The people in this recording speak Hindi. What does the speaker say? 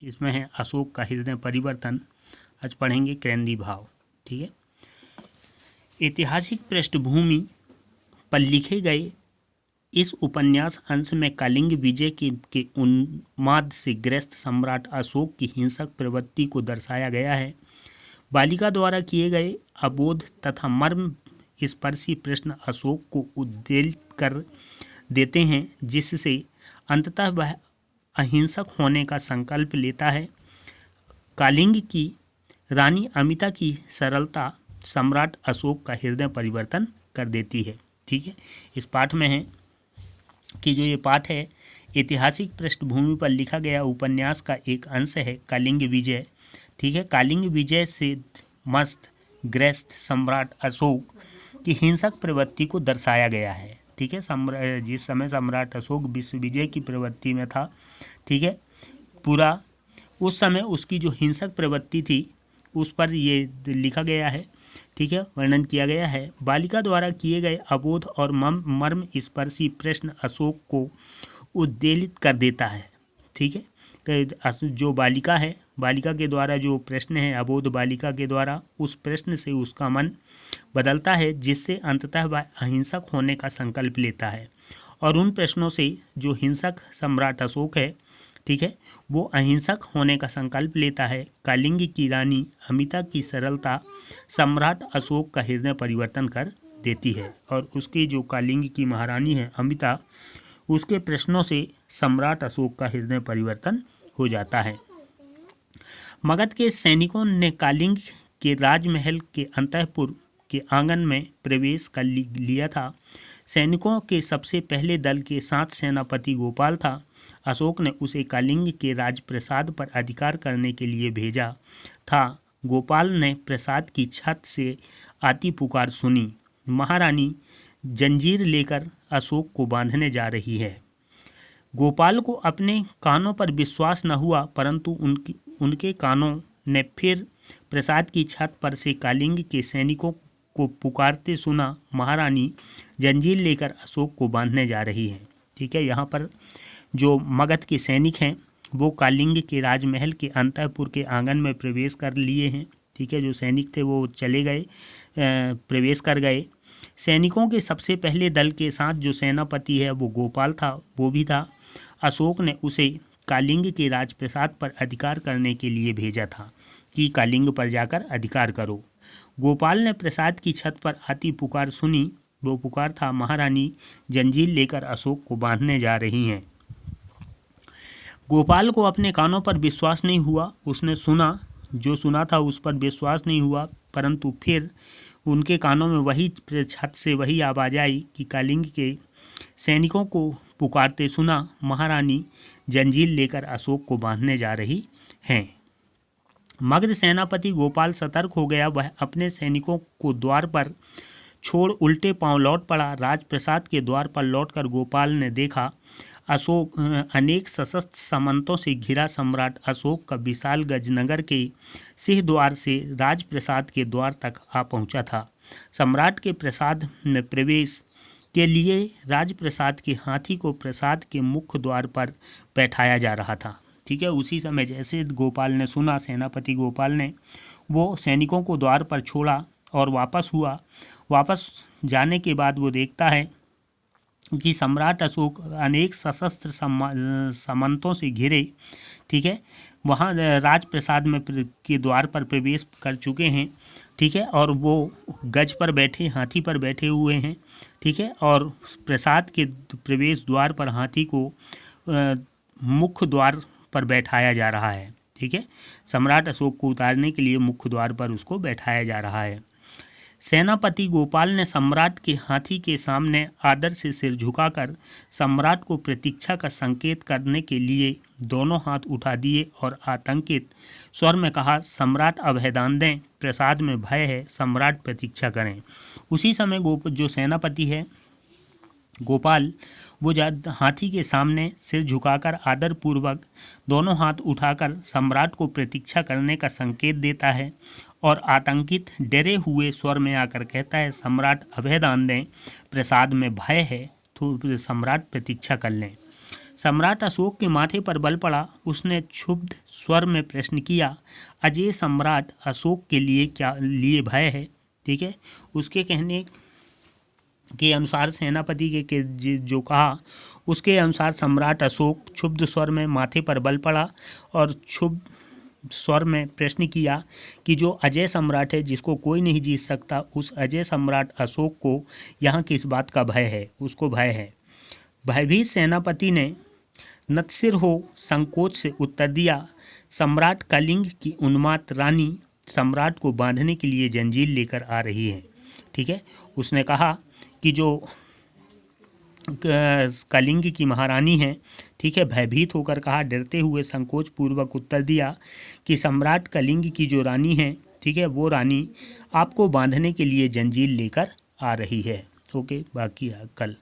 इसमें है अशोक का हृदय परिवर्तन। आज पढ़ेंगे क्रेंदी भाव। ठीक है। ऐतिहासिक पृष्ठभूमि पर लिखे गए इस उपन्यास अंश में कलिंग विजय के उन्माद से ग्रस्त सम्राट अशोक की हिंसक प्रवृत्ति को दर्शाया गया है। बालिका द्वारा किए गए अबोध तथा मर्म स्पर्शी प्रश्न अशोक को उद्वेलित कर देते हैं, जिससे अंततः वह अहिंसक होने का संकल्प लेता है। कलिंग की रानी अमिता की सरलता सम्राट अशोक का हृदय परिवर्तन कर देती है। ठीक है। इस पाठ में है कि जो ये पाठ है ऐतिहासिक पृष्ठभूमि पर लिखा गया उपन्यास का एक अंश है कलिंग विजय। ठीक है। कलिंग विजय से मस्त ग्रस्त सम्राट अशोक की हिंसक प्रवृत्ति को दर्शाया गया है। ठीक है। जिस समय सम्राट अशोक विश्व विजय की प्रवृत्ति में था, ठीक है, पूरा उस समय उसकी जो हिंसक प्रवृत्ति थी उस पर ये लिखा गया है। ठीक है, वर्णन किया गया है। बालिका द्वारा किए गए अबोध और मर्म स्पर्शी प्रश्न अशोक को उद्वेलित कर देता है। ठीक है। जो बालिका है, बालिका के द्वारा जो प्रश्न है अबोध बालिका के द्वारा, उस प्रश्न से उसका मन बदलता है, जिससे अंततः वह अहिंसक होने का संकल्प लेता है। और उन प्रश्नों से जो हिंसक सम्राट अशोक है, ठीक है, वो अहिंसक होने का संकल्प लेता है। कलिंग की रानी अमिता की सरलता सम्राट अशोक का हृदय परिवर्तन कर देती है। और उसकी जो कलिंग की महारानी है अमिता, उसके प्रश्नों से सम्राट अशोक का हृदय परिवर्तन हो जाता है। मगध के सैनिकों ने कलिंग के राजमहल के अंतःपुर के आंगन में प्रवेश कर लिया था। सैनिकों के सबसे पहले दल के साथ सेनापति गोपाल था। अशोक ने उसे कलिंग के राजप्रसाद पर अधिकार करने के लिए भेजा था। गोपाल ने प्रसाद की छत से आती पुकार सुनी, महारानी जंजीर लेकर अशोक को बांधने जा रही है। गोपाल को अपने कानों पर विश्वास न हुआ, परंतु उनके कानों ने फिर प्रसाद की छत पर से कलिंग के सैनिकों को पुकारते सुना, महारानी जंजीर लेकर अशोक को बांधने जा रही है। ठीक है। यहाँ पर जो मगध के सैनिक हैं वो कलिंग के राजमहल के अंतःपुर के आंगन में प्रवेश कर लिए हैं। ठीक है। जो सैनिक थे वो चले गए, प्रवेश कर गए। सैनिकों के सबसे पहले दल के साथ जो सेनापति है वो गोपाल था, वो भी था। अशोक ने उसे कलिंग के राजप्रसाद पर अधिकार करने के लिए भेजा था कि कलिंग पर जाकर अधिकार करो। गोपाल ने प्रसाद की छत पर आती पुकार सुनी। वो पुकार था, महारानी जंजीर लेकर अशोक को बांधने जा रही हैं। गोपाल को अपने कानों पर विश्वास नहीं हुआ। उसने सुना, जो सुना था उस पर विश्वास नहीं हुआ, परंतु फिर उनके कानों में वही छत से वही आवाज़ आई कि कलिंग के सैनिकों को पुकारते सुना, महारानी जंजीर लेकर अशोक को बांधने जा रही हैं। मगध सेनापति गोपाल सतर्क हो गया। वह अपने सैनिकों को द्वार पर छोड़ उल्टे पांव लौट पड़ा। राजप्रसाद के द्वार पर लौटकर गोपाल ने देखा अशोक अनेक सशस्त्र सामंतों से घिरा सम्राट अशोक का विशाल गजनगर के सिंह द्वार से राजप्रसाद के द्वार तक आ पहुंचा था। सम्राट के प्रसाद में प्रवेश के लिए राजप्रसाद के हाथी को प्रसाद के मुख्य द्वार पर बैठाया जा रहा था। ठीक है। उसी समय जैसे गोपाल ने सुना, सेनापति गोपाल ने, वो सैनिकों को द्वार पर छोड़ा और वापस हुआ। वापस जाने के बाद वो देखता है कि सम्राट अशोक अनेक सशस्त्र सामंतों से घिरे, ठीक है, वहाँ राजप्रसाद में के द्वार पर प्रवेश कर चुके हैं। ठीक है। और वो गज पर बैठे, हाथी पर बैठे हुए हैं। ठीक है। और प्रसाद के प्रवेश द्वार पर हाथी को मुख्य द्वार पर बैठाया जा रहा है। ठीक है। सम्राट अशोक को उतारने के लिए मुख्य द्वार पर उसको बैठाया जा रहा है। सेनापति गोपाल ने सम्राट के हाथी के सामने आदर से सिर झुकाकर सम्राट को प्रतीक्षा का संकेत करने के लिए दोनों हाथ उठा दिए और आतंकित स्वर में कहा, सम्राट अभयदान दें, प्रसाद में भय है, सम्राट प्रतीक्षा करें। उसी समय जो सेनापति है गोपाल, वो हाथी के सामने सिर झुकाकर आदरपूर्वक दोनों हाथ उठाकर सम्राट को प्रतीक्षा करने का संकेत देता है और आतंकित डरे हुए स्वर में आकर कहता है, सम्राट अभयदान दें, प्रसाद में भय है, तो सम्राट प्रतीक्षा कर लें। सम्राट अशोक के माथे पर बल पड़ा। उसने क्षुब्ध स्वर में प्रश्न किया, अजय सम्राट अशोक के लिए भय है? ठीक है, उसके कहने के अनुसार सेनापति के जो कहा उसके अनुसार सम्राट अशोक क्षुब्ध स्वर में माथे पर बल पड़ा और क्षुब्ध स्वर में प्रश्न किया कि जो अजय सम्राट है, जिसको कोई नहीं जीत सकता, उस अजय सम्राट अशोक को यहाँ किस बात का भय है? उसको भय है। भयभीत सेनापति ने नतसिर हो संकोच से उत्तर दिया, सम्राट कलिंग की उन्माद रानी सम्राट को बांधने के लिए जंजीर लेकर आ रही है। ठीक है, उसने कहा कि जो कलिंग की महारानी है, ठीक है, भयभीत होकर कहा, डरते हुए संकोच पूर्वक उत्तर दिया कि सम्राट कलिंग की जो रानी है, ठीक है, वो रानी आपको बांधने के लिए जंजीर लेकर आ रही है। ओके, बाकी कल।